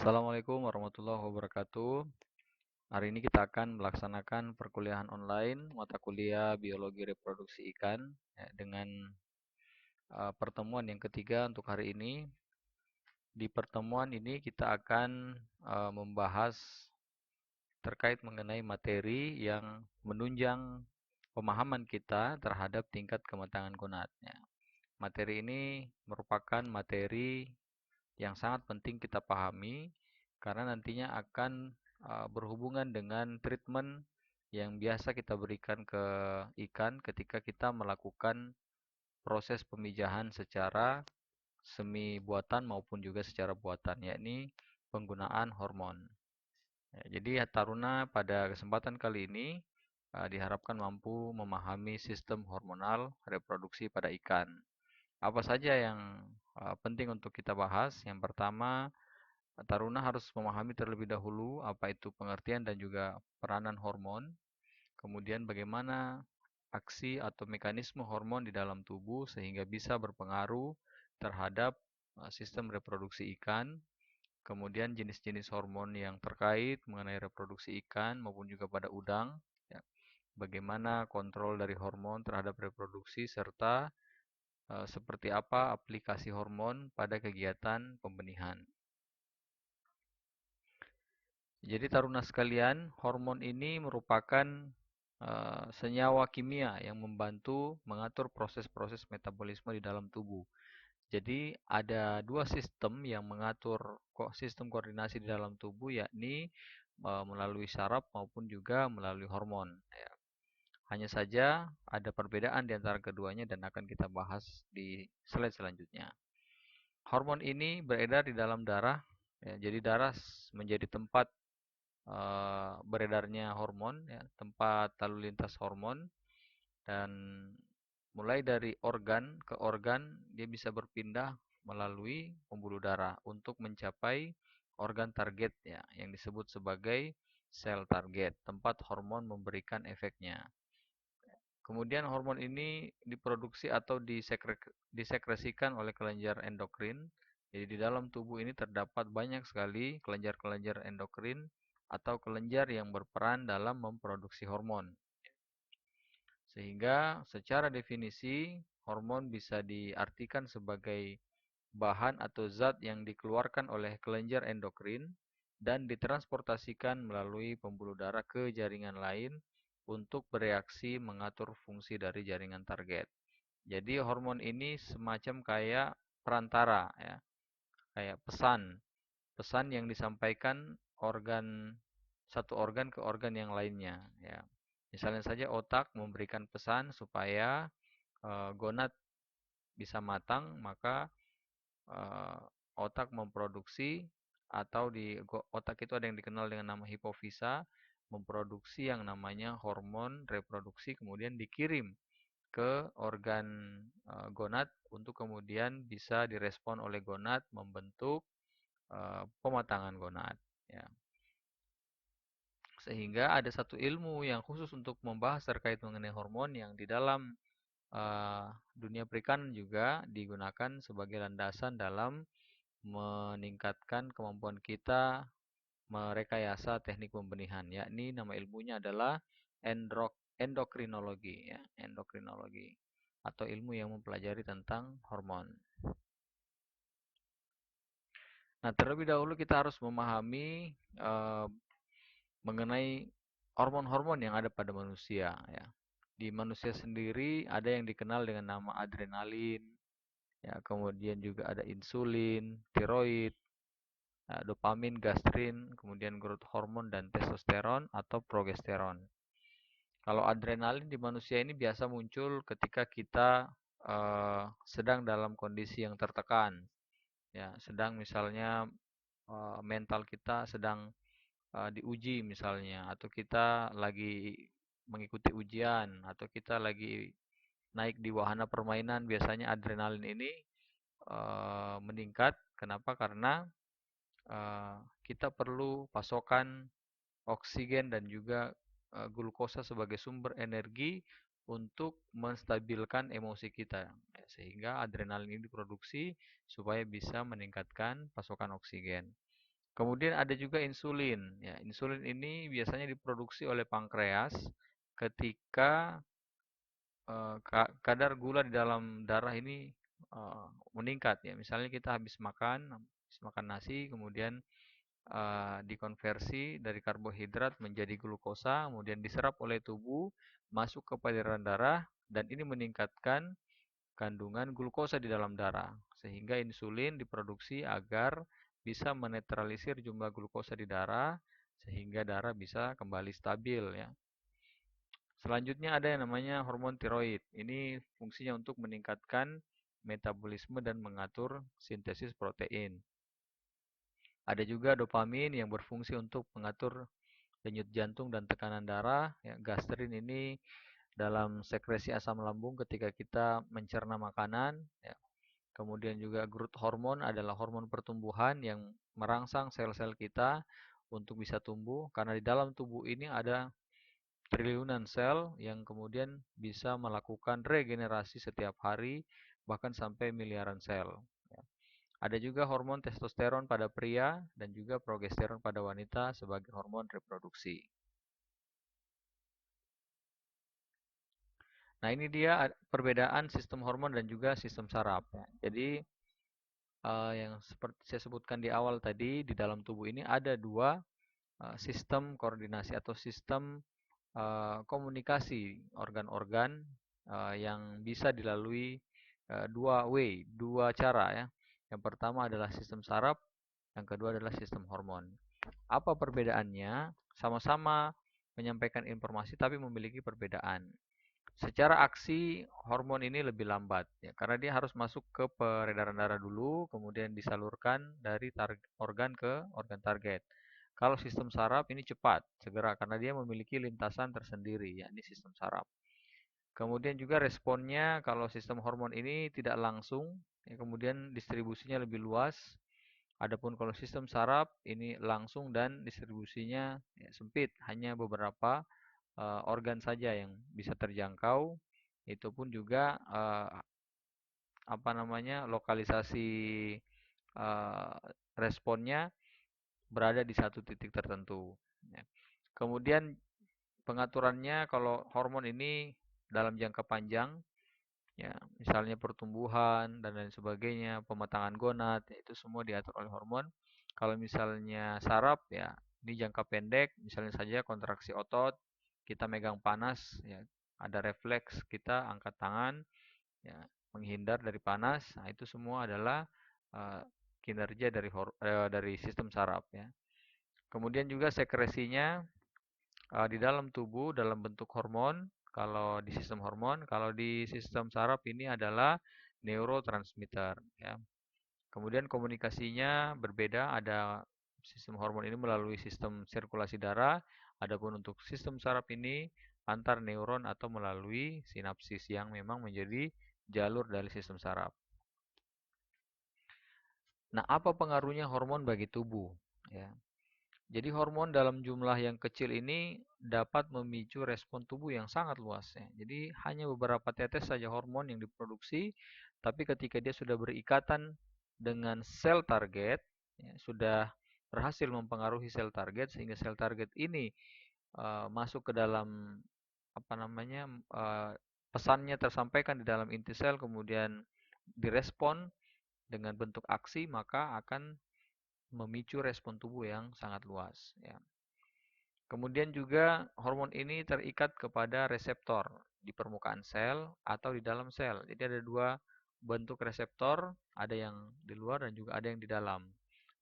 Assalamualaikum warahmatullahi wabarakatuh. Hari ini kita akan melaksanakan perkuliahan online mata kuliah biologi reproduksi ikan dengan pertemuan yang ketiga untuk hari ini. Di pertemuan ini kita akan membahas terkait mengenai materi yang menunjang pemahaman kita terhadap tingkat kematangan gonad. Materi ini merupakan materi yang sangat penting kita pahami karena nantinya akan berhubungan dengan treatment yang biasa kita berikan ke ikan ketika kita melakukan proses pemijahan secara semi buatan maupun juga secara buatan, yakni penggunaan hormon. Jadi Taruna pada kesempatan kali ini diharapkan mampu memahami sistem hormonal reproduksi pada ikan. Apa saja yang penting untuk kita bahas? Yang pertama, Taruna harus memahami terlebih dahulu apa itu pengertian dan juga peranan hormon, kemudian bagaimana aksi atau mekanisme hormon di dalam tubuh sehingga bisa berpengaruh terhadap sistem reproduksi ikan, kemudian jenis-jenis hormon yang terkait mengenai reproduksi ikan maupun juga pada udang, ya. Bagaimana kontrol dari hormon terhadap reproduksi serta seperti apa aplikasi hormon pada kegiatan pembenihan. Jadi Taruna sekalian, hormon ini merupakan senyawa kimia yang membantu mengatur proses-proses metabolisme di dalam tubuh. Jadi ada dua sistem yang mengatur sistem koordinasi di dalam tubuh, yakni melalui saraf maupun juga melalui hormon. Ya. Hanya saja ada perbedaan di antara keduanya dan akan kita bahas di slide selanjutnya. Hormon ini beredar di dalam darah, ya, jadi darah menjadi tempat beredarnya hormon, ya, tempat lalu lintas hormon, dan mulai dari organ ke organ dia bisa berpindah melalui pembuluh darah untuk mencapai organ target, ya, yang disebut sebagai sel target, tempat hormon memberikan efeknya. Kemudian hormon ini diproduksi atau disekresikan oleh kelenjar endokrin. Jadi di dalam tubuh ini terdapat banyak sekali kelenjar-kelenjar endokrin atau kelenjar yang berperan dalam memproduksi hormon. Sehingga secara definisi hormon bisa diartikan sebagai bahan atau zat yang dikeluarkan oleh kelenjar endokrin dan ditransportasikan melalui pembuluh darah ke jaringan lain untuk bereaksi mengatur fungsi dari jaringan target. Jadi hormon ini semacam kayak perantara, ya, kayak pesan yang disampaikan satu organ ke organ yang lainnya, ya. Misalnya saja otak memberikan pesan supaya gonad bisa matang, maka otak memproduksi atau di otak itu ada yang dikenal dengan nama hipofisa, memproduksi yang namanya hormon reproduksi, kemudian dikirim ke organ gonad untuk kemudian bisa direspon oleh gonad membentuk pematangan gonad, ya. Sehingga ada satu ilmu yang khusus untuk membahas terkait mengenai hormon yang di dalam dunia perikanan juga digunakan sebagai landasan dalam meningkatkan kemampuan kita merekayasa teknik pembenihan, yakni nama ilmunya adalah endokrinologi, ya, endokrinologi atau ilmu yang mempelajari tentang hormon. Nah, terlebih dahulu kita harus memahami mengenai hormon-hormon yang ada pada manusia, ya. Di manusia sendiri ada yang dikenal dengan nama adrenalin, ya, kemudian juga ada insulin, tiroid, dopamin, gastrin, kemudian growth hormone dan testosteron atau progesteron. Kalau adrenalin di manusia ini biasa muncul ketika kita sedang dalam kondisi yang tertekan, ya, sedang misalnya mental kita sedang diuji misalnya, atau kita lagi mengikuti ujian, atau kita lagi naik di wahana permainan, biasanya adrenalin ini meningkat. Kenapa? Karena kita perlu pasokan oksigen dan juga glukosa sebagai sumber energi untuk menstabilkan emosi kita, sehingga adrenalin ini diproduksi supaya bisa meningkatkan pasokan oksigen. Kemudian ada juga insulin. Ya, insulin ini biasanya diproduksi oleh pankreas ketika kadar gula di dalam darah ini meningkat ya. Misalnya kita habis makan nasi, kemudian dikonversi dari karbohidrat menjadi glukosa, kemudian diserap oleh tubuh, masuk ke peredaran darah, dan ini meningkatkan kandungan glukosa di dalam darah, sehingga insulin diproduksi agar bisa menetralisir jumlah glukosa di darah, sehingga darah bisa kembali stabil ya. Selanjutnya ada yang namanya hormon tiroid. Ini fungsinya untuk meningkatkan metabolisme dan mengatur sintesis protein. Ada juga dopamin yang berfungsi untuk mengatur denyut jantung dan tekanan darah. Ya, gastrin ini dalam sekresi asam lambung ketika kita mencerna makanan. Ya. Kemudian juga growth hormone adalah hormon pertumbuhan yang merangsang sel-sel kita untuk bisa tumbuh. Karena di dalam tubuh ini ada triliunan sel yang kemudian bisa melakukan regenerasi setiap hari, bahkan sampai miliaran sel. Ya. Ada juga hormon testosteron pada pria dan juga progesteron pada wanita sebagai hormon reproduksi. Nah, ini dia perbedaan sistem hormon dan juga sistem saraf. Ya. Jadi, yang seperti saya sebutkan di awal tadi, di dalam tubuh ini ada dua sistem koordinasi atau sistem komunikasi organ-organ yang bisa dilalui dua cara ya. Yang pertama adalah sistem saraf, yang kedua adalah sistem hormon. Apa perbedaannya? Sama-sama menyampaikan informasi tapi memiliki perbedaan. Secara aksi hormon ini lebih lambat ya, karena dia harus masuk ke peredaran darah dulu, kemudian disalurkan dari organ ke organ target. Kalau sistem saraf ini cepat, segera karena dia memiliki lintasan tersendiri, yakni sistem saraf. Kemudian juga responnya kalau sistem hormon ini tidak langsung, ya, kemudian distribusinya lebih luas. Adapun kalau sistem saraf ini langsung dan distribusinya ya, sempit, hanya beberapa organ saja yang bisa terjangkau. Itu pun juga apa namanya lokalisasi eh, responnya berada di satu titik tertentu. Ya. Kemudian pengaturannya kalau hormon ini dalam jangka panjang, ya misalnya pertumbuhan dan lain sebagainya, pematangan gonad, ya, itu semua diatur oleh hormon. Kalau misalnya saraf, ya ini jangka pendek, misalnya saja kontraksi otot, kita megang panas, ya ada refleks kita angkat tangan, ya menghindar dari panas. Nah, itu semua adalah uh, kinerja dari sistem saraf, ya. Kemudian juga sekresinya di dalam tubuh dalam bentuk hormon. Kalau di sistem hormon, kalau di sistem saraf ini adalah neurotransmitter, ya. Kemudian komunikasinya berbeda, ada sistem hormon ini melalui sistem sirkulasi darah, adapun untuk sistem saraf ini antar neuron atau melalui sinapsis yang memang menjadi jalur dari sistem saraf. Nah, apa pengaruhnya hormon bagi tubuh? Ya. Jadi hormon dalam jumlah yang kecil ini dapat memicu respon tubuh yang sangat luas ya. Jadi hanya beberapa tetes saja hormon yang diproduksi, tapi ketika dia sudah berikatan dengan sel target, ya, sudah berhasil mempengaruhi sel target sehingga sel target ini masuk ke dalam apa namanya pesannya tersampaikan di dalam inti sel, kemudian direspon dengan bentuk aksi, maka akan memicu respon tubuh yang sangat luas ya. Kemudian juga hormon ini terikat kepada reseptor di permukaan sel atau di dalam sel. Jadi ada dua bentuk reseptor, ada yang di luar dan juga ada yang di dalam.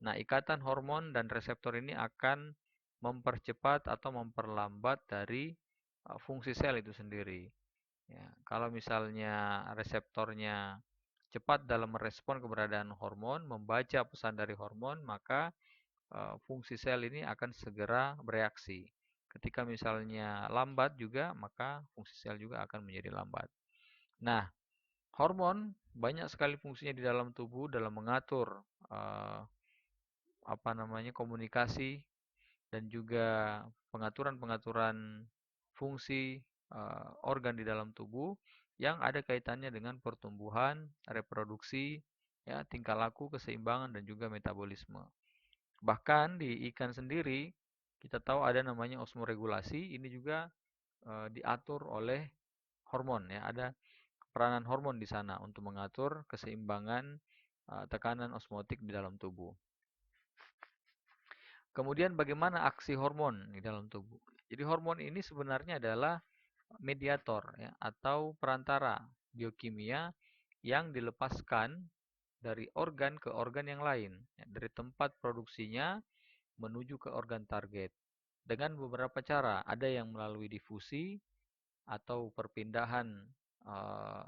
Nah, ikatan hormon dan reseptor ini akan mempercepat atau memperlambat dari fungsi sel itu sendiri. Ya, kalau misalnya reseptornya cepat dalam merespon keberadaan hormon, membaca pesan dari hormon, maka fungsi sel ini akan segera bereaksi. Ketika misalnya lambat juga, maka fungsi sel juga akan menjadi lambat. Nah, hormon banyak sekali fungsinya di dalam tubuh dalam mengatur eh, apa namanya komunikasi dan juga pengaturan-pengaturan fungsi organ di dalam tubuh yang ada kaitannya dengan pertumbuhan, reproduksi, ya, tingkah laku, keseimbangan dan juga metabolisme. Bahkan di ikan sendiri kita tahu ada namanya osmoregulasi, ini juga diatur oleh hormon ya. Ada peranan hormon di sana untuk mengatur keseimbangan tekanan osmotik di dalam tubuh. Kemudian bagaimana aksi hormon di dalam tubuh? Jadi hormon ini sebenarnya adalah mediator ya, atau perantara biokimia yang dilepaskan dari organ ke organ yang lain, ya, dari tempat produksinya menuju ke organ target. Dengan beberapa cara, ada yang melalui difusi atau perpindahan uh,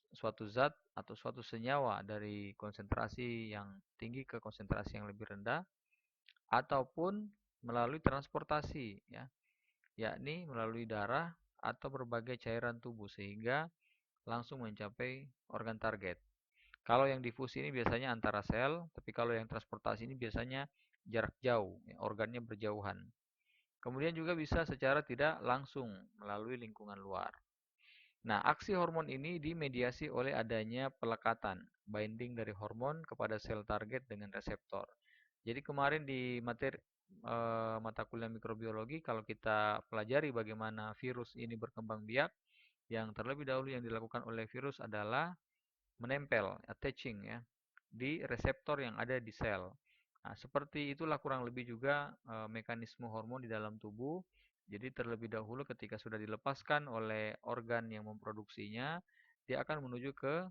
suatu zat atau suatu senyawa dari konsentrasi yang tinggi ke konsentrasi yang lebih rendah, ataupun melalui transportasi ya, yakni melalui darah atau berbagai cairan tubuh sehingga langsung mencapai organ target. Kalau yang difusi ini biasanya antara sel, tapi kalau yang transportasi ini biasanya jarak jauh, ya, organnya berjauhan. Kemudian juga bisa secara tidak langsung melalui lingkungan luar. Nah, aksi hormon ini dimediasi oleh adanya pelekatan, binding dari hormon kepada sel target dengan reseptor. Jadi kemarin di materi mata kuliah mikrobiologi, kalau kita pelajari bagaimana virus ini berkembang biak, yang terlebih dahulu yang dilakukan oleh virus adalah menempel, attaching ya, di reseptor yang ada di sel. Nah, seperti itulah kurang lebih juga mekanisme hormon di dalam tubuh. Jadi terlebih dahulu ketika sudah dilepaskan oleh organ yang memproduksinya, dia akan menuju ke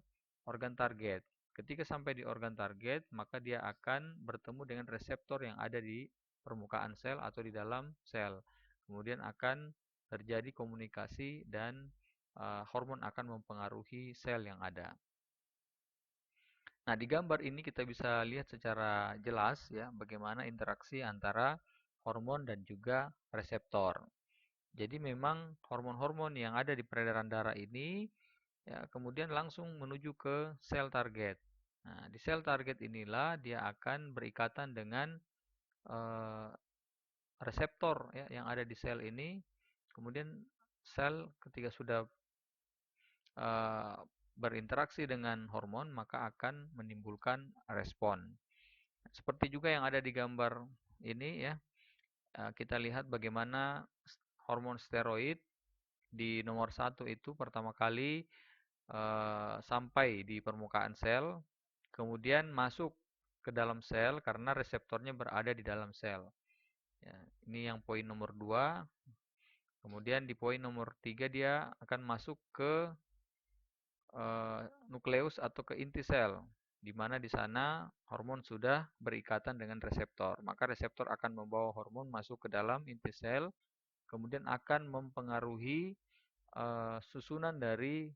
organ target. Ketika sampai di organ target, maka dia akan bertemu dengan reseptor yang ada di permukaan sel atau di dalam sel. Kemudian akan terjadi komunikasi dan hormon akan mempengaruhi sel yang ada. Nah, di gambar ini kita bisa lihat secara jelas ya bagaimana interaksi antara hormon dan juga reseptor. Jadi memang hormon-hormon yang ada di peredaran darah ini ya kemudian langsung menuju ke sel target. Nah, di sel target inilah dia akan berikatan dengan eh, reseptor ya yang ada di sel ini. Kemudian sel ketika sudah eh, berinteraksi dengan hormon maka akan menimbulkan respon. Seperti juga yang ada di gambar ini ya, kita lihat bagaimana hormon steroid di nomor satu itu pertama kali sampai di permukaan sel, kemudian masuk ke dalam sel karena reseptornya berada di dalam sel. Ya, ini yang poin nomor 2. Kemudian di poin nomor 3 dia akan masuk ke nukleus atau ke inti sel, di mana di sana hormon sudah berikatan dengan reseptor. Maka reseptor akan membawa hormon masuk ke dalam inti sel, kemudian akan mempengaruhi susunan dari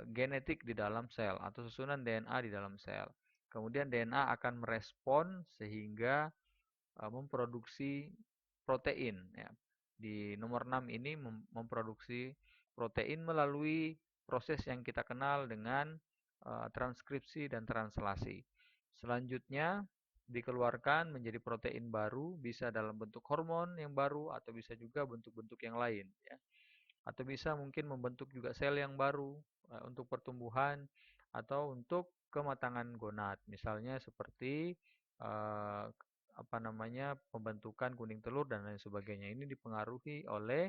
genetik di dalam sel atau susunan DNA di dalam sel. Kemudian DNA akan merespon sehingga memproduksi protein ya. Di nomor 6 ini memproduksi protein melalui proses yang kita kenal dengan transkripsi dan translasi. Selanjutnya dikeluarkan menjadi protein baru, bisa dalam bentuk hormon yang baru atau bisa juga bentuk-bentuk yang lain ya. Atau bisa mungkin membentuk juga sel yang baru untuk pertumbuhan atau untuk kematangan gonad. Misalnya seperti eh, apa namanya pembentukan kuning telur dan lain sebagainya. Ini dipengaruhi oleh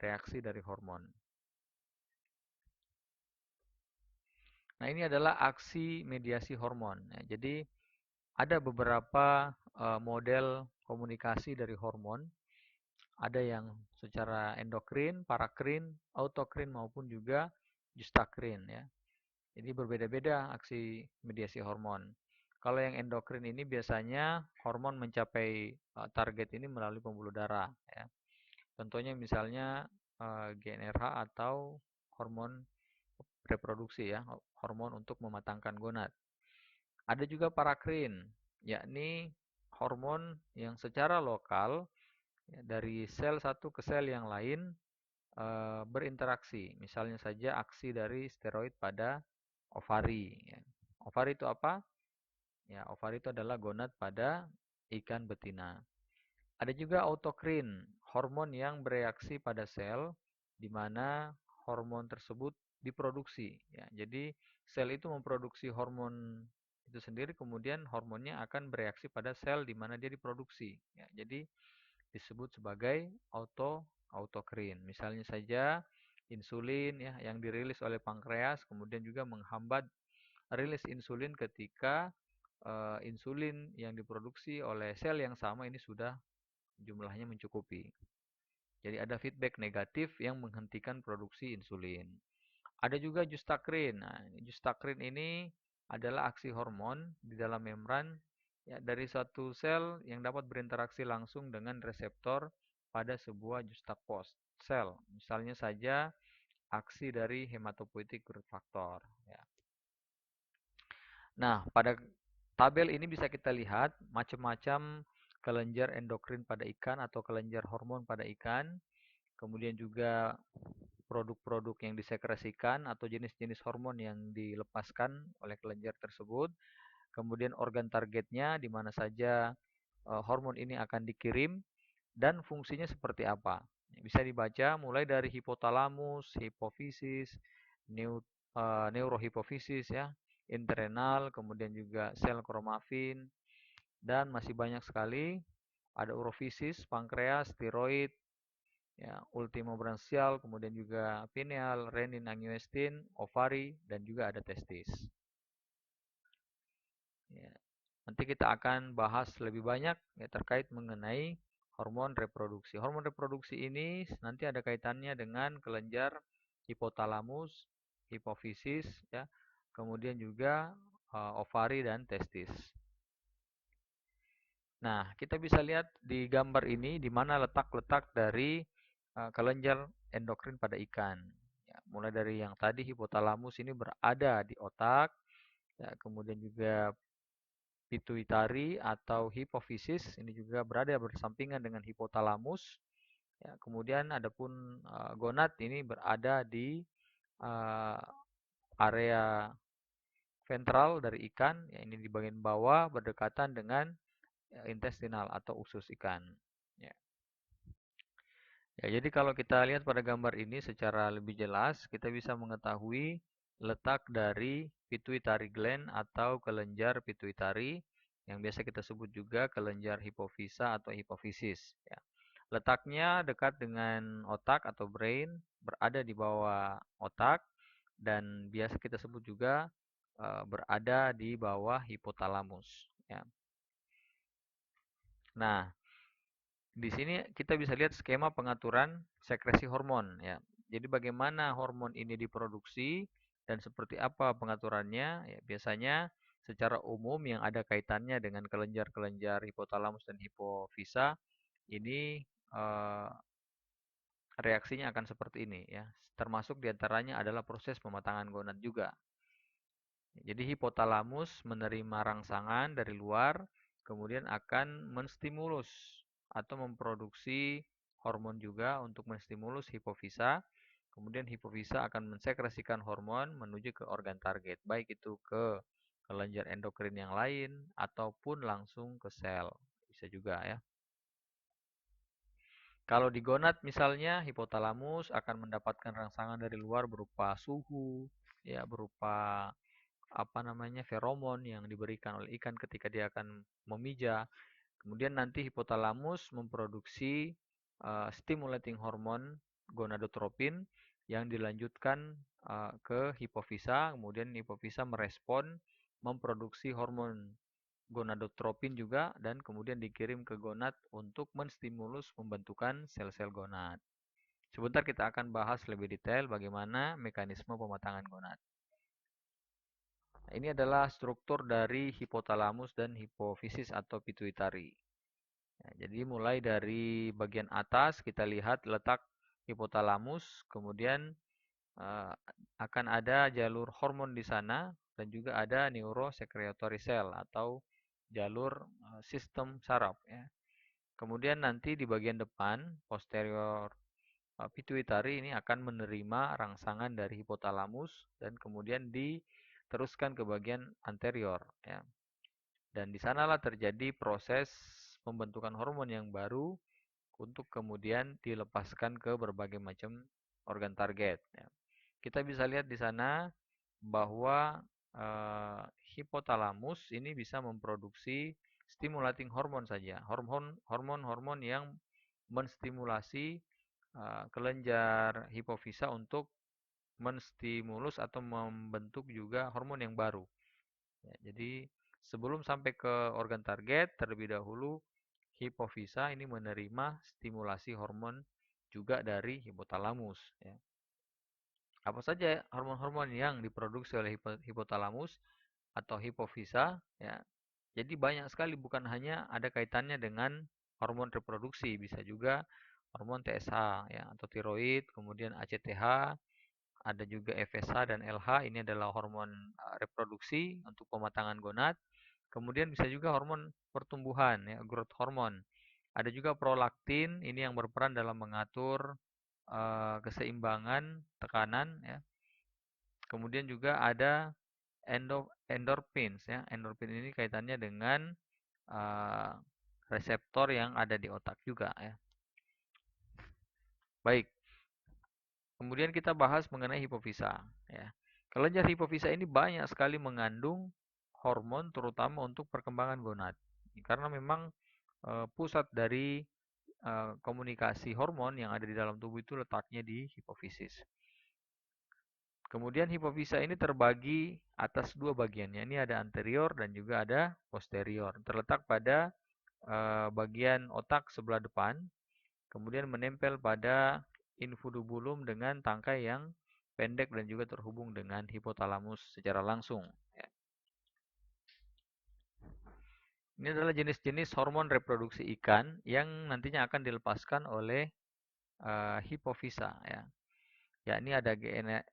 reaksi dari hormon. Nah, ini adalah aksi mediasi hormon. Ya, jadi ada beberapa model komunikasi dari hormon. Ada yang secara endokrin, parakrin, autokrin maupun juga justakrin ya. Jadi berbeda-beda aksi mediasi hormon. Kalau yang endokrin ini biasanya hormon mencapai target ini melalui pembuluh darah ya. Contohnya misalnya GnRH atau hormon reproduksi ya, hormon untuk mematangkan gonad. Ada juga parakrin, yakni hormon yang secara lokal ya, dari sel satu ke sel yang lain berinteraksi. Misalnya saja aksi dari steroid pada ovari. Ya. Ovari itu apa? Ya, ovari itu adalah gonad pada ikan betina. Ada juga autokrin, hormon yang bereaksi pada sel, di mana hormon tersebut diproduksi. Ya, jadi sel itu memproduksi hormon itu sendiri kemudian hormonnya akan bereaksi pada sel di mana dia diproduksi. Ya, jadi disebut sebagai autokrin. Misalnya saja insulin ya yang dirilis oleh pankreas kemudian juga menghambat rilis insulin ketika insulin yang diproduksi oleh sel yang sama ini sudah jumlahnya mencukupi. Jadi ada feedback negatif yang menghentikan produksi insulin. Ada juga justakrin. Nah, justakrin ini adalah aksi hormon di dalam membran ya, dari suatu sel yang dapat berinteraksi langsung dengan reseptor pada sebuah juxtapose sel. Misalnya saja aksi dari hematopoietic growth factor. Ya. Nah, pada tabel ini bisa kita lihat macam-macam kelenjar endokrin pada ikan atau kelenjar hormon pada ikan. Kemudian juga produk-produk yang disekresikan atau jenis-jenis hormon yang dilepaskan oleh kelenjar tersebut. Kemudian organ targetnya di mana saja hormon ini akan dikirim dan fungsinya seperti apa. Bisa dibaca mulai dari hipotalamus, hipofisis, neurohipofisis ya, internal, kemudian juga sel kromafin dan masih banyak sekali. Ada urofisis, pankreas, tiroid, ya, ultimobranchial, kemudian juga pineal, renin, angiostensin, ovari, dan juga ada testis. Ya. Nanti kita akan bahas lebih banyak ya, terkait mengenai hormon reproduksi. Hormon reproduksi ini nanti ada kaitannya dengan kelenjar hipotalamus, hipofisis, ya, kemudian juga ovari dan testis. Nah, kita bisa lihat di gambar ini di mana letak-letak dari kelenjar endokrin pada ikan. Ya, mulai dari yang tadi hipotalamus ini berada di otak, ya, kemudian juga pituitari atau hipofisis ini juga berada bersampingan dengan hipotalamus. Ya, kemudian adapun gonad ini berada di uh, area ventral dari ikan, ya, ini di bagian bawah berdekatan dengan intestinal atau usus ikan. Ya. Ya, jadi kalau kita lihat pada gambar ini secara lebih jelas, kita bisa mengetahui letak dari pituitary gland atau kelenjar pituitari yang biasa kita sebut juga kelenjar hipofisa atau hipofisis. Ya. Letaknya dekat dengan otak atau brain, berada di bawah otak, dan biasa kita sebut juga berada di bawah hipotalamus. Ya. Nah, di sini kita bisa lihat skema pengaturan sekresi hormon ya. Jadi bagaimana hormon ini diproduksi dan seperti apa pengaturannya? Ya, biasanya secara umum yang ada kaitannya dengan kelenjar-kelenjar hipotalamus dan hipofisa ini reaksinya akan seperti ini ya. Termasuk diantaranya adalah proses pematangan gonad juga. Jadi hipotalamus menerima rangsangan dari luar, kemudian akan menstimulus atau memproduksi hormon juga untuk menstimulus hipofisa. Kemudian hipofisa akan mensekresikan hormon menuju ke organ target, baik itu ke kelenjar endokrin yang lain ataupun langsung ke sel. Bisa juga ya. Kalau di gonad misalnya hipotalamus akan mendapatkan rangsangan dari luar berupa suhu, ya berupa apa namanya feromon yang diberikan oleh ikan ketika dia akan memijah. Kemudian nanti hipotalamus memproduksi stimulating hormon gonadotropin yang dilanjutkan ke hipofisa, kemudian hipofisa merespon memproduksi hormon gonadotropin juga dan kemudian dikirim ke gonad untuk menstimulus pembentukan sel-sel gonad. Sebentar kita akan bahas lebih detail bagaimana mekanisme pematangan gonad. Ini adalah struktur dari hipotalamus dan hipofisis atau pituitari. Ya, jadi mulai dari bagian atas kita lihat letak hipotalamus, kemudian akan ada jalur hormon di sana dan juga ada neurosecretory cell atau jalur sistem saraf. Ya. Kemudian nanti di bagian depan posterior pituitari ini akan menerima rangsangan dari hipotalamus dan kemudian diteruskan ke bagian anterior. Ya. Dan di sanalah terjadi proses pembentukan hormon yang baru untuk kemudian dilepaskan ke berbagai macam organ target. Ya. Kita bisa lihat di sana bahwa eh, hipotalamus ini bisa memproduksi stimulating hormon saja, hormon-hormon yang menstimulasi kelenjar hipofisa untuk menstimulus atau membentuk juga hormon yang baru. Ya, jadi sebelum sampai ke organ target, terlebih dahulu hipofisa ini menerima stimulasi hormon juga dari hipotalamus. Ya. Apa saja hormon-hormon yang diproduksi oleh hipotalamus atau hipofisa? Ya. Jadi banyak sekali, bukan hanya ada kaitannya dengan hormon reproduksi, bisa juga hormon TSH ya, atau tiroid, kemudian ACTH, ada juga FSH dan LH, ini adalah hormon reproduksi untuk pematangan gonad. Kemudian bisa juga hormon pertumbuhan ya, growth hormone. Ada juga prolaktin, ini yang berperan dalam mengatur keseimbangan tekanan ya. Kemudian juga ada endorphins ya. Endorphin ini kaitannya dengan uh, reseptor yang ada di otak juga ya. Baik, kemudian kita bahas mengenai hipofisa ya. Kelenjar hipofisa ini banyak sekali mengandung hormon terutama untuk perkembangan gonad. Karena memang pusat dari komunikasi hormon yang ada di dalam tubuh itu letaknya di hipofisis. Kemudian hipofisa ini terbagi atas dua bagiannya. Ini ada anterior dan juga ada posterior. Terletak pada bagian otak sebelah depan, kemudian menempel pada infundibulum dengan tangkai yang pendek dan juga terhubung dengan hipotalamus secara langsung. Ya. Ini adalah jenis-jenis hormon reproduksi ikan yang nantinya akan dilepaskan oleh hipofisa ya. Yakni ada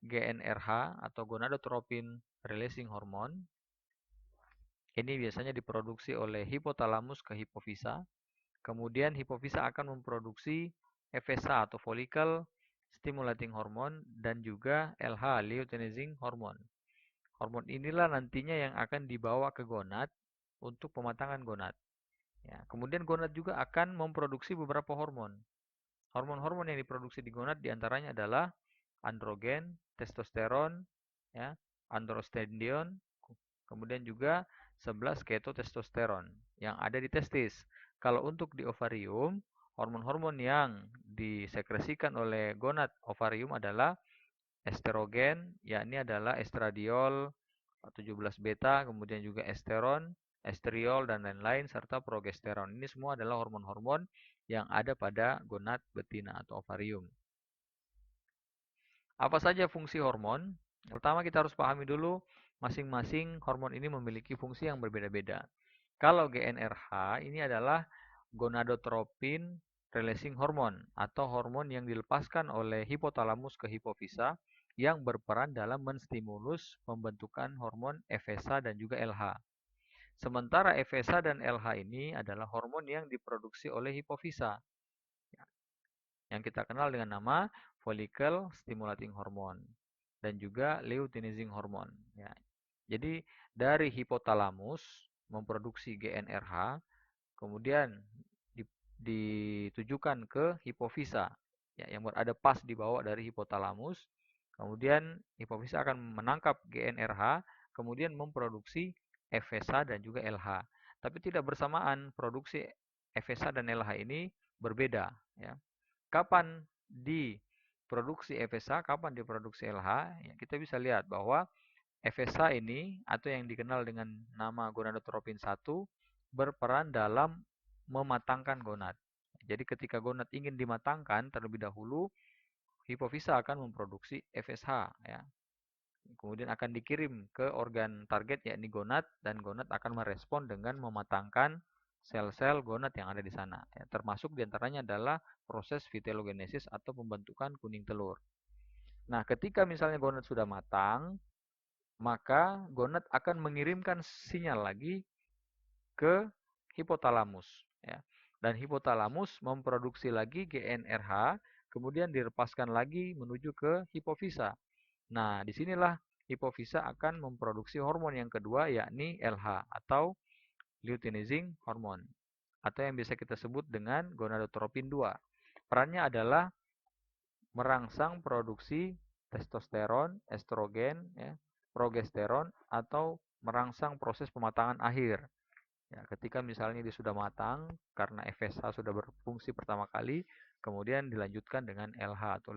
GNRH atau gonadotropin releasing hormone. Ini biasanya diproduksi oleh hipotalamus ke hipofisa. Kemudian hipofisa akan memproduksi FSH atau follicle stimulating hormone dan juga LH luteinizing hormone. Hormon inilah nantinya yang akan dibawa ke gonad untuk pematangan gonad. Ya, kemudian gonad juga akan memproduksi beberapa hormon. Hormon-hormon yang diproduksi di gonad diantaranya adalah androgen, testosteron, ya, androstendion, kemudian juga 11 ketotestosteron yang ada di testis. Kalau untuk di ovarium, hormon-hormon yang disekresikan oleh gonad ovarium adalah estrogen, yakni adalah estradiol 17 beta, kemudian juga esteron, estriol, dan lain-lain, serta progesteron. Ini semua adalah hormon-hormon yang ada pada gonad betina atau ovarium. Apa saja fungsi hormon? Pertama kita harus pahami dulu masing-masing hormon ini memiliki fungsi yang berbeda-beda. Kalau GnRH ini adalah gonadotropin releasing hormone atau hormon yang dilepaskan oleh hipotalamus ke hipofisa yang berperan dalam menstimulus pembentukan hormon FSH dan juga LH. Sementara FSH dan LH ini adalah hormon yang diproduksi oleh hipofisa yang kita kenal dengan nama follicle stimulating hormone dan juga luteinizing hormone. Ya. Jadi dari hipotalamus memproduksi GnRH, kemudian ditujukan ke hipofisa, ya, yang berada pas di bawah dari hipotalamus. Kemudian hipofisa akan menangkap GnRH, kemudian memproduksi FSH dan juga LH. Tapi tidak bersamaan, produksi FSH dan LH ini berbeda. Ya. Kapan diproduksi FSH, kapan diproduksi LH? Ya, kita bisa lihat bahwa FSH ini atau yang dikenal dengan nama gonadotropin 1 berperan dalam mematangkan gonad. Jadi ketika gonad ingin dimatangkan terlebih dahulu, hipofisa akan memproduksi FSH ya. Kemudian akan dikirim ke organ target yakni gonad dan gonad akan merespon dengan mematangkan sel-sel gonad yang ada di sana. Ya, termasuk diantaranya adalah proses vitellogenesis atau pembentukan kuning telur. Nah, ketika misalnya gonad sudah matang, maka gonad akan mengirimkan sinyal lagi ke hipotalamus. Ya. Dan hipotalamus memproduksi lagi GnRH, kemudian dilepaskan lagi menuju ke hipofisa. Nah, disinilah hipofisa akan memproduksi hormon yang kedua, yakni LH atau luteinizing hormone, atau yang bisa kita sebut dengan gonadotropin 2. Perannya adalah merangsang produksi testosteron, estrogen, ya, progesteron atau merangsang proses pematangan akhir. Ya, ketika misalnya dia sudah matang karena FSH sudah berfungsi pertama kali, kemudian dilanjutkan dengan LH atau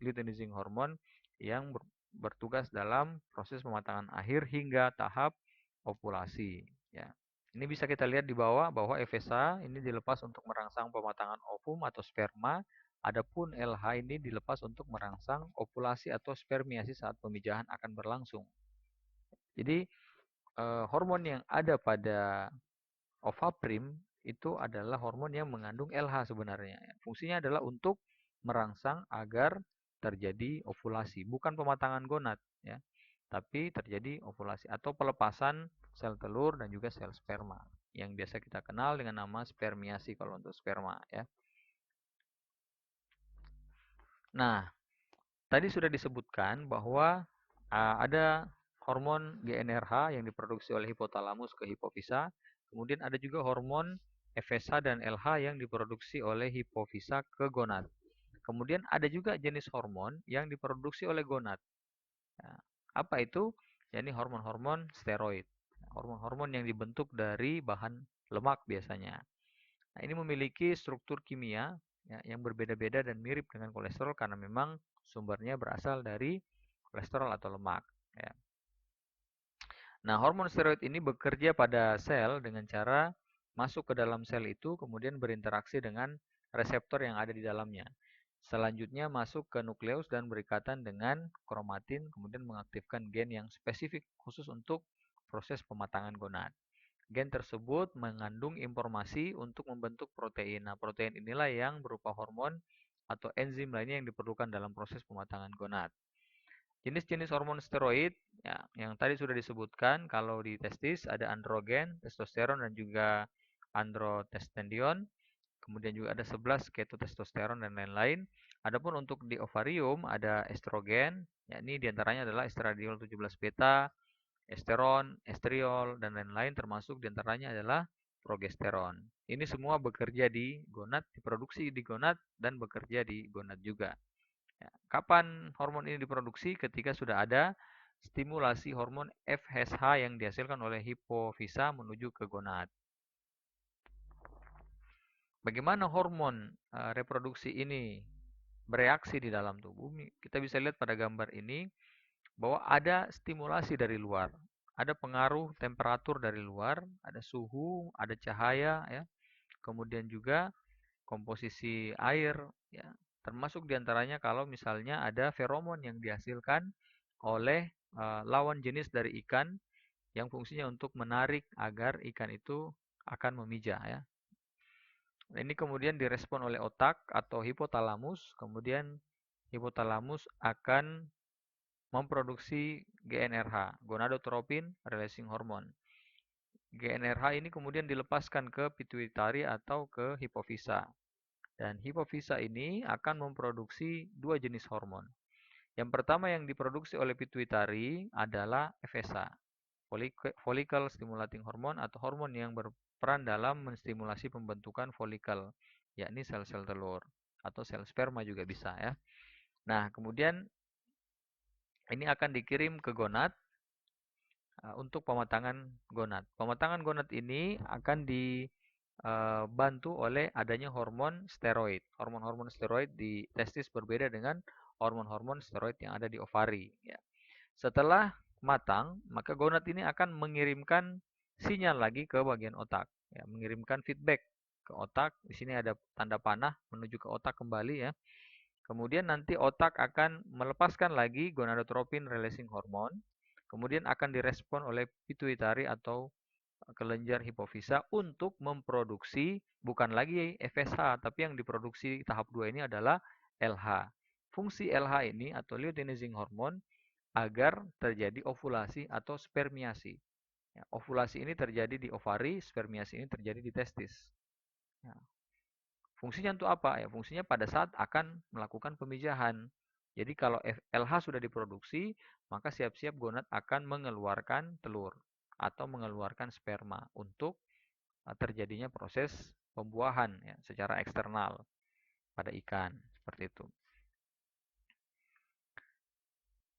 luteinizing hormone yang bertugas dalam proses pematangan akhir hingga tahap ovulasi. Ya. Ini bisa kita lihat di bawah bahwa FSH ini dilepas untuk merangsang pematangan ovum atau sperma, adapun LH ini dilepas untuk merangsang ovulasi atau spermiasi saat pemijahan akan berlangsung. Jadi hormon yang ada pada Ovaprim itu adalah hormon yang mengandung LH sebenarnya. Fungsinya adalah untuk merangsang agar terjadi ovulasi, bukan pematangan gonad ya, tapi terjadi ovulasi atau pelepasan sel telur dan juga sel sperma yang biasa kita kenal dengan nama spermiasi kalau untuk sperma ya. Nah, tadi sudah disebutkan bahwa ada hormon GnRH yang diproduksi oleh hipotalamus ke hipofisa. Kemudian ada juga hormon FSH dan LH yang diproduksi oleh hipofisa ke gonad. Kemudian ada juga jenis hormon yang diproduksi oleh gonad. Nah, apa itu? Yakni hormon-hormon steroid. Hormon-hormon yang dibentuk dari bahan lemak biasanya. Nah, ini memiliki struktur kimia ya, yang berbeda-beda dan mirip dengan kolesterol karena memang sumbernya berasal dari kolesterol atau lemak. Ya. Nah, hormon steroid ini bekerja pada sel dengan cara masuk ke dalam sel itu, kemudian berinteraksi dengan reseptor yang ada di dalamnya. Selanjutnya masuk ke nukleus dan berikatan dengan kromatin, kemudian mengaktifkan gen yang spesifik khusus untuk proses pematangan gonad. Gen tersebut mengandung informasi untuk membentuk protein. Nah, protein inilah yang berupa hormon atau enzim lainnya yang diperlukan dalam proses pematangan gonad. Jenis-jenis hormon steroid ya, yang tadi sudah disebutkan, kalau di testis ada androgen, testosteron dan juga androstenedion. Kemudian juga ada 11 ketotestosteron dan lain-lain. Adapun untuk di ovarium ada estrogen, yakni diantaranya adalah estradiol 17 beta, esteron, estriol, dan lain-lain termasuk diantaranya adalah progesteron. Ini semua bekerja di gonad, diproduksi di gonad, dan bekerja di gonad juga. Ya, kapan hormon ini diproduksi? Ketika sudah ada stimulasi hormon FSH yang dihasilkan oleh hipofisa menuju ke gonad. Bagaimana hormon reproduksi ini bereaksi di dalam tubuh? Kita bisa lihat pada gambar ini bahwa ada stimulasi dari luar. Ada pengaruh temperatur dari luar, ada suhu, ada cahaya, ya. Kemudian juga komposisi air, ya. Termasuk diantaranya kalau misalnya ada feromon yang dihasilkan oleh lawan jenis dari ikan yang fungsinya untuk menarik agar ikan itu akan memijah ya. Ini kemudian direspon oleh otak atau hipotalamus, kemudian hipotalamus akan memproduksi GnRH, gonadotropin releasing hormone. GnRH ini kemudian dilepaskan ke pituitari atau ke hipofisa. Dan hipofisa ini akan memproduksi dua jenis hormon. Yang pertama yang diproduksi oleh pituitari adalah FSH, follicle stimulating hormone atau hormon yang berperan dalam menstimulasi pembentukan folikel, yakni sel-sel telur atau sel sperma juga bisa ya. Nah, kemudian ini akan dikirim ke gonad untuk pematangan gonad. Pematangan gonad ini akan dibantu oleh adanya hormon steroid. Hormon-hormon steroid di testis berbeda dengan hormon-hormon steroid yang ada di ovari. Ya. Setelah matang, maka gonad ini akan mengirimkan sinyal lagi ke bagian otak, ya, mengirimkan feedback ke otak. Di sini ada tanda panah menuju ke otak kembali ya. Kemudian nanti otak akan melepaskan lagi gonadotropin releasing hormone. Kemudian akan direspon oleh pituitari atau kelenjar hipofisa untuk memproduksi bukan lagi FSH, tapi yang diproduksi tahap 2 ini adalah LH. Fungsi LH ini atau luteinizing hormone agar terjadi ovulasi atau spermiasi. Ya, ovulasi ini terjadi di ovari, spermiasi ini terjadi di testis. Ya. Fungsinya untuk apa? Ya, fungsinya pada saat akan melakukan pemijahan. Jadi kalau LH sudah diproduksi, maka siap-siap gonad akan mengeluarkan telur atau mengeluarkan sperma untuk terjadinya proses pembuahan ya, secara eksternal pada ikan seperti itu.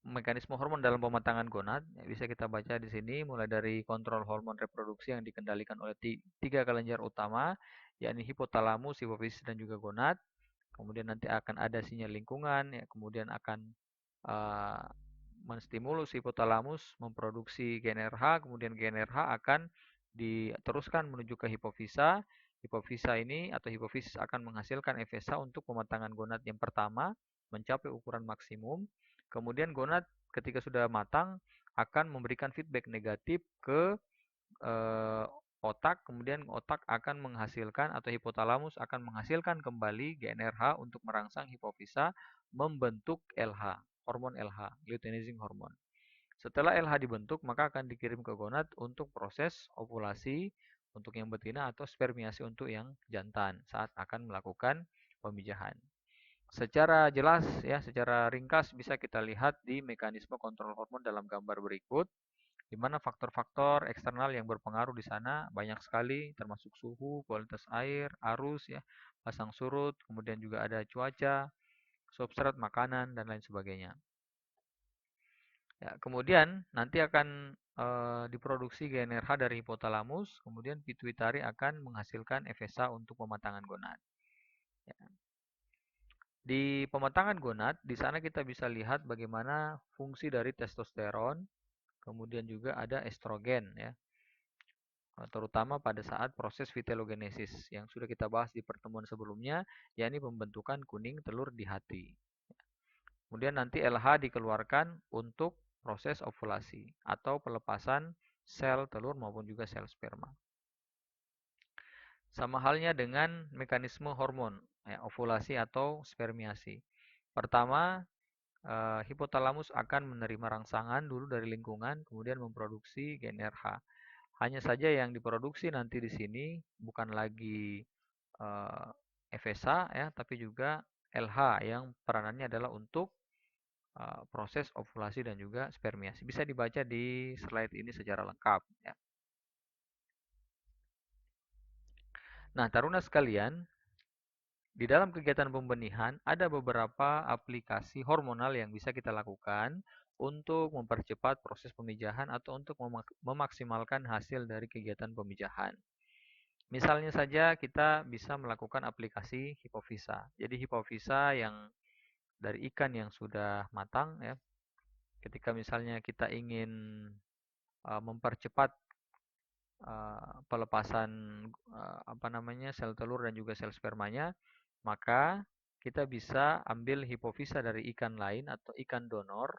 mekanisme hormon dalam pematangan gonad bisa kita baca di sini mulai dari kontrol hormon reproduksi yang dikendalikan oleh tiga kelenjar utama, yakni hipotalamus, hipofisis dan juga gonad. Kemudian nanti akan ada sinyal lingkungan, ya, kemudian akan uh, menstimulus hipotalamus memproduksi GnRH, kemudian GnRH akan diteruskan menuju ke hipofisa. Hipofisa ini atau hipofisis akan menghasilkan FSH untuk pematangan gonad yang pertama mencapai ukuran maksimum. Kemudian gonad ketika sudah matang akan memberikan feedback negatif ke eh, otak, kemudian otak akan menghasilkan atau hipotalamus akan menghasilkan kembali GnRH untuk merangsang hipofisa membentuk LH, hormon LH, luteinizing hormone. Setelah LH dibentuk, maka akan dikirim ke gonad untuk proses ovulasi untuk yang betina atau spermiasi untuk yang jantan saat akan melakukan pemijahan. Secara jelas ya, secara ringkas bisa kita lihat di mekanisme kontrol hormon dalam gambar berikut, di mana faktor-faktor eksternal yang berpengaruh di sana banyak sekali, termasuk suhu, kualitas air, arus ya, pasang surut, kemudian juga ada cuaca, substrat makanan dan lain sebagainya. Ya, kemudian nanti akan diproduksi GnRH dari hipotalamus, kemudian pituitari akan menghasilkan FSH untuk pematangan gonad. Ya. Di pematangan gonad, di sana kita bisa lihat bagaimana fungsi dari testosteron, kemudian juga ada estrogen ya, terutama pada saat proses vitelogenesis yang sudah kita bahas di pertemuan sebelumnya, yakni pembentukan kuning telur di hati. Kemudian nanti LH dikeluarkan untuk proses ovulasi atau pelepasan sel telur maupun juga sel sperma. Sama halnya dengan mekanisme hormon, ya, ovulasi atau spermiasi. Pertama, hipotalamus akan menerima rangsangan dulu dari lingkungan, kemudian memproduksi GnRH. Hanya saja yang diproduksi nanti di sini bukan lagi FSH ya, tapi juga LH yang peranannya adalah untuk proses ovulasi dan juga spermiasi. Bisa dibaca di slide ini secara lengkap ya. Nah, taruna sekalian, di dalam kegiatan pembenihan ada beberapa aplikasi hormonal yang bisa kita lakukan untuk mempercepat proses pemijahan atau untuk memaksimalkan hasil dari kegiatan pemijahan. Misalnya saja kita bisa melakukan aplikasi hipofisa. Jadi hipofisa yang dari ikan yang sudah matang ya. Ketika misalnya kita ingin mempercepat pelepasan apa namanya sel telur dan juga sel spermanya, maka kita bisa ambil hipofisa dari ikan lain atau ikan donor,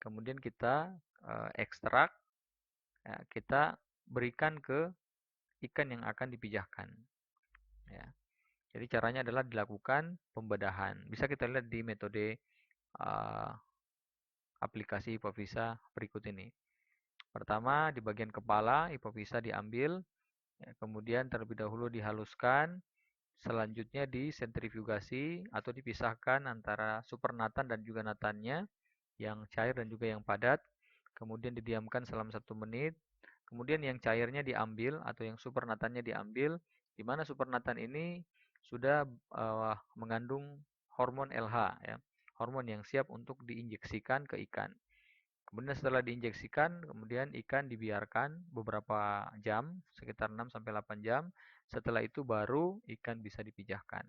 kemudian kita ekstrak, ya, kita berikan ke ikan yang akan dipijahkan. Ya. Jadi caranya adalah dilakukan pembedahan. Bisa kita lihat di metode uh, aplikasi hipofisa berikut ini. Pertama, di bagian kepala, hipofisa diambil, ya, kemudian terlebih dahulu dihaluskan, selanjutnya disentrifugasi atau dipisahkan antara supernatan dan juga natannya, yang cair dan juga yang padat, kemudian didiamkan selama 1 menit, kemudian yang cairnya diambil atau yang supernatannya diambil, di mana supernatan ini sudah mengandung hormon LH, ya, hormon yang siap untuk diinjeksikan ke ikan. Kemudian setelah diinjeksikan, kemudian ikan dibiarkan beberapa jam, sekitar 6-8 jam. Setelah itu baru ikan bisa dipijahkan.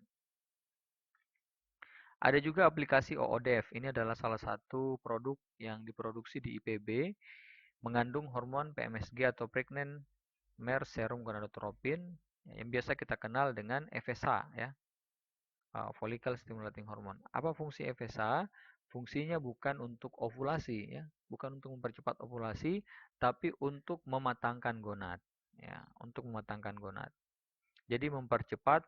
Ada juga aplikasi OODEV. Ini adalah salah satu produk yang diproduksi di IPB, mengandung hormon PMSG atau Pregnant Mare Serum Gonadotropin, yang biasa kita kenal dengan FSH ya, follicle stimulating hormone. Apa fungsi FSH? Fungsinya bukan untuk ovulasi ya, bukan untuk mempercepat ovulasi, tapi untuk mematangkan gonad ya, untuk mematangkan gonad. Jadi mempercepat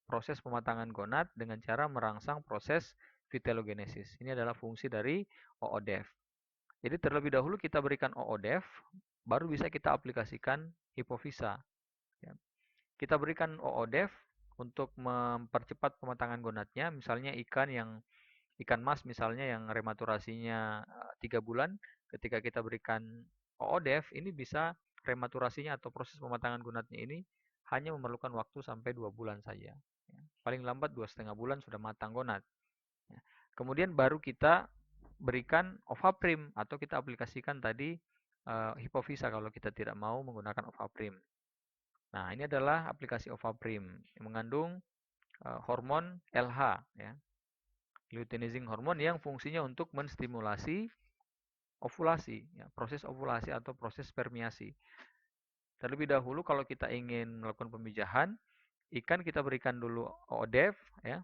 proses pematangan gonad dengan cara merangsang proses vitelogenesis. Ini adalah fungsi dari OODEV. Jadi terlebih dahulu kita berikan OODEV, baru bisa kita aplikasikan hipofisa. Ya. Kita berikan OODEV untuk mempercepat pematangan gonadnya, misalnya ikan mas misalnya yang rematurasinya 3 bulan, ketika kita berikan OODEV ini bisa rematurasinya atau proses pematangan gonadnya ini hanya memerlukan waktu sampai 2 bulan saja. Ya. Paling lambat 2,5 bulan sudah matang gonad. Ya. Kemudian baru kita berikan Ovaprim atau kita aplikasikan tadi hipofisa kalau kita tidak mau menggunakan Ovaprim. Nah, ini adalah aplikasi Ovaprim yang mengandung hormon LH, ya, luteinizing hormon yang fungsinya untuk menstimulasi ovulasi, ya, proses ovulasi atau proses spermiasi. Terlebih dahulu kalau kita ingin melakukan pemijahan, ikan kita berikan dulu ODEV, ya,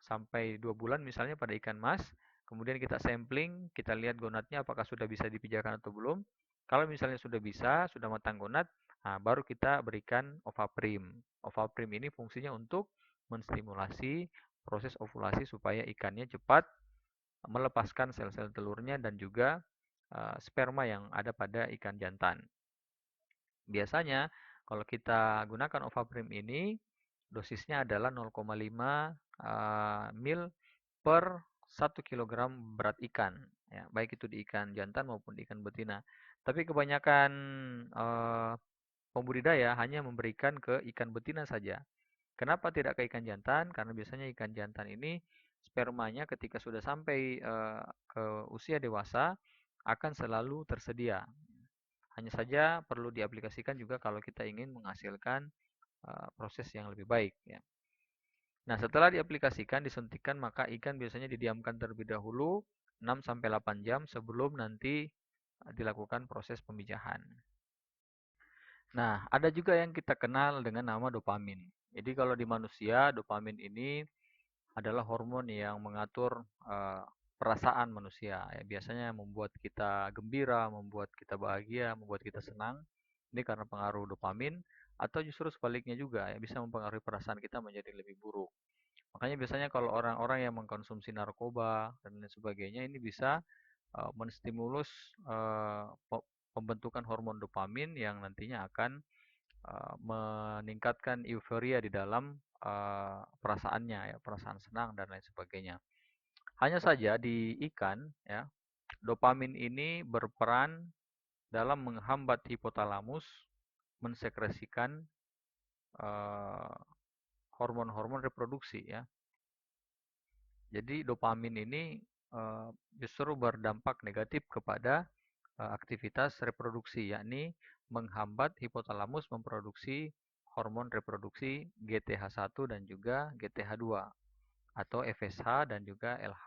sampai 2 bulan misalnya pada ikan mas. Kemudian kita sampling, kita lihat gonadnya apakah sudah bisa dipijahkan atau belum. Kalau misalnya sudah bisa, sudah matang gonad, nah baru kita berikan Ovaprim. Ovaprim ini fungsinya untuk menstimulasi proses ovulasi supaya ikannya cepat melepaskan sel-sel telurnya dan juga sperma yang ada pada ikan jantan. Biasanya kalau kita gunakan Ovaprim ini dosisnya adalah 0,5 mil per 1 kilogram berat ikan, ya, baik itu di ikan jantan maupun di ikan betina. Tapi kebanyakan pembudidaya hanya memberikan ke ikan betina saja. Kenapa tidak ke ikan jantan? Karena biasanya ikan jantan ini spermanya ketika sudah sampai ke usia dewasa akan selalu tersedia. Hanya saja perlu diaplikasikan juga kalau kita ingin menghasilkan proses yang lebih baik, ya. Nah, setelah diaplikasikan, disuntikan, maka ikan biasanya didiamkan terlebih dahulu 6-8 jam sebelum nanti dilakukan proses pemijahan. Nah, ada juga yang kita kenal dengan nama dopamin. Jadi kalau di manusia, dopamin ini adalah hormon yang mengatur perasaan manusia. Ya, biasanya membuat kita gembira, membuat kita bahagia, membuat kita senang. Ini karena pengaruh dopamin, atau justru sebaliknya juga, ya, bisa mempengaruhi perasaan kita menjadi lebih buruk. Makanya biasanya kalau orang-orang yang mengkonsumsi narkoba dan lain sebagainya ini bisa menstimulus pembentukan hormon dopamin yang nantinya akan meningkatkan euforia di dalam perasaannya, ya, perasaan senang dan lain sebagainya. Hanya saja di ikan, ya, dopamin ini berperan dalam menghambat hipotalamus mensekresikan hormon-hormon reproduksi, ya. Jadi dopamin ini justru berdampak negatif kepada aktivitas reproduksi, yakni menghambat hipotalamus memproduksi hormon reproduksi GTH1 dan juga GTH2 atau FSH dan juga LH.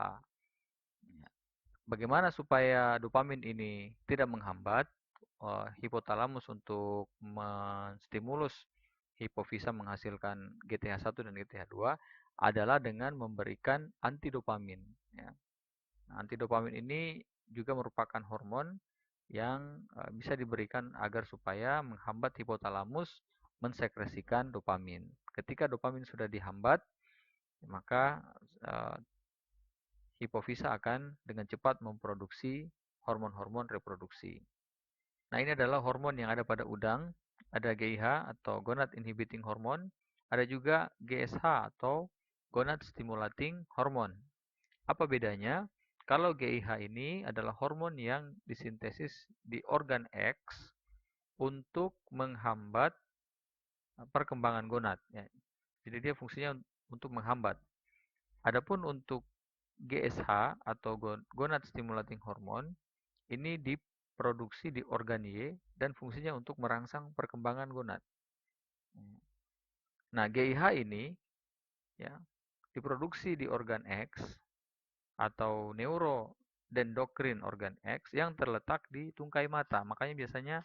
Ya. Bagaimana supaya dopamin ini tidak menghambat hipotalamus untuk menstimulus hipofisa menghasilkan GTH1 dan GTH2 adalah dengan memberikan antidopamin, ya. Nah, antidopamin ini juga merupakan hormon yang bisa diberikan agar supaya menghambat hipotalamus mensekresikan dopamin. Ketika dopamin sudah dihambat, maka hipofisa akan dengan cepat memproduksi hormon-hormon reproduksi. Nah, ini adalah hormon yang ada pada udang. Ada GIH atau gonad inhibiting hormone. Ada juga GSH atau gonad stimulating hormone. Apa bedanya? Kalau GIH ini adalah hormon yang disintesis di organ X untuk menghambat perkembangan gonad, ya. Jadi dia fungsinya untuk menghambat. Adapun untuk GSH atau gonad stimulating hormone ini diproduksi di organ Y dan fungsinya untuk merangsang perkembangan gonad. Nah, GIH ini, ya, diproduksi di organ X atau neurodendokrin organ X yang terletak di tungkai mata. Makanya biasanya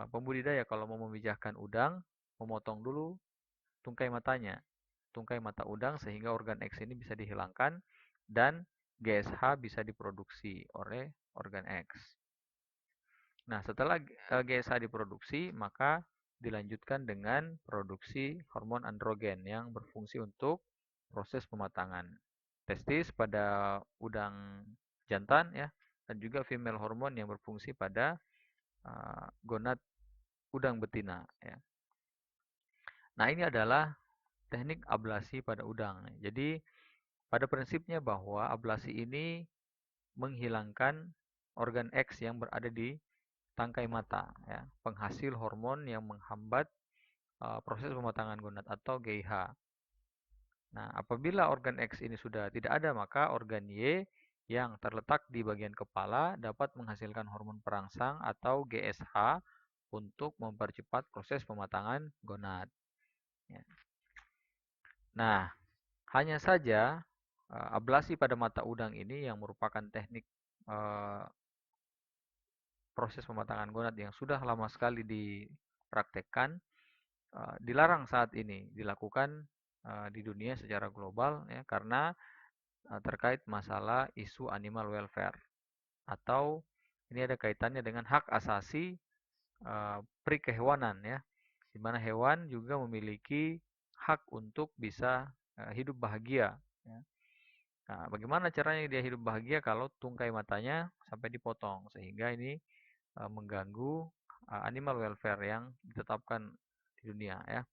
pembudidaya kalau mau memijahkan udang, memotong dulu tungkai matanya, tungkai mata udang, sehingga organ X ini bisa dihilangkan dan GSH bisa diproduksi oleh organ X. Nah, setelah GSH diproduksi, maka dilanjutkan dengan produksi hormon androgen yang berfungsi untuk proses pematangan testis pada udang jantan, ya, dan juga female hormone yang berfungsi pada gonad udang betina, ya. Nah, ini adalah teknik ablasi pada udang. Jadi, pada prinsipnya bahwa ablasi ini menghilangkan organ X yang berada di tangkai mata, ya, penghasil hormon yang menghambat proses pematangan gonad atau GIH. Nah, apabila organ X ini sudah tidak ada, maka organ Y yang terletak di bagian kepala dapat menghasilkan hormon perangsang atau GSH untuk mempercepat proses pematangan gonad. Ya. Nah, hanya saja ablasi pada mata udang ini yang merupakan teknik eh, proses pematangan gonad yang sudah lama sekali dipraktekkan, dilarang saat ini dilakukan di dunia secara global ya, karena terkait masalah isu animal welfare atau ini ada kaitannya dengan hak asasi pri kehewanan ya, di mana hewan juga memiliki hak untuk bisa hidup bahagia. Ya. Nah, bagaimana caranya dia hidup bahagia kalau tungkai matanya sampai dipotong sehingga ini mengganggu animal welfare yang ditetapkan di dunia ya.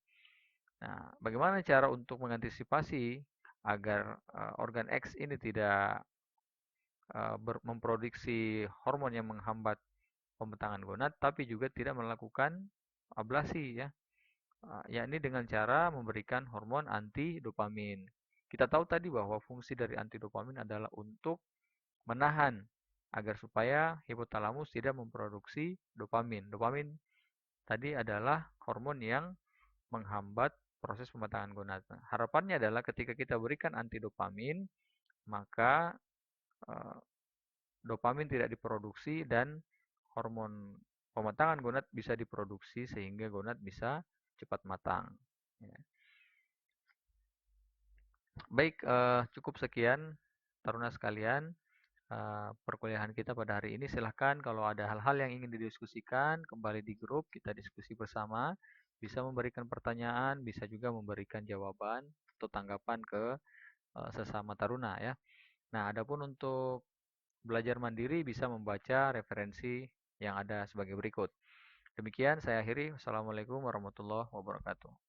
Nah, bagaimana cara untuk mengantisipasi agar organ X ini tidak memproduksi hormon yang menghambat pembentangan gonad, tapi juga tidak melakukan ablasi ya, yakni dengan cara memberikan hormon anti dopamin. Kita tahu tadi bahwa fungsi dari anti dopamin adalah untuk menahan agar supaya hipotalamus tidak memproduksi dopamin. Dopamin tadi adalah hormon yang menghambat proses pematangan gonad. Nah, harapannya adalah ketika kita berikan anti dopamin, maka eh, dopamin tidak diproduksi dan hormon pematangan gonad bisa diproduksi sehingga gonad bisa cepat matang. Ya. Baik, cukup sekian taruna sekalian perkuliahan kita pada hari ini. Silahkan kalau ada hal-hal yang ingin didiskusikan kembali di grup kita diskusi bersama. Bisa memberikan pertanyaan, bisa juga memberikan jawaban atau tanggapan ke sesama taruna ya. Nah, adapun untuk belajar mandiri bisa membaca referensi yang ada sebagai berikut. Demikian saya akhiri. Wassalamualaikum warahmatullahi wabarakatuh.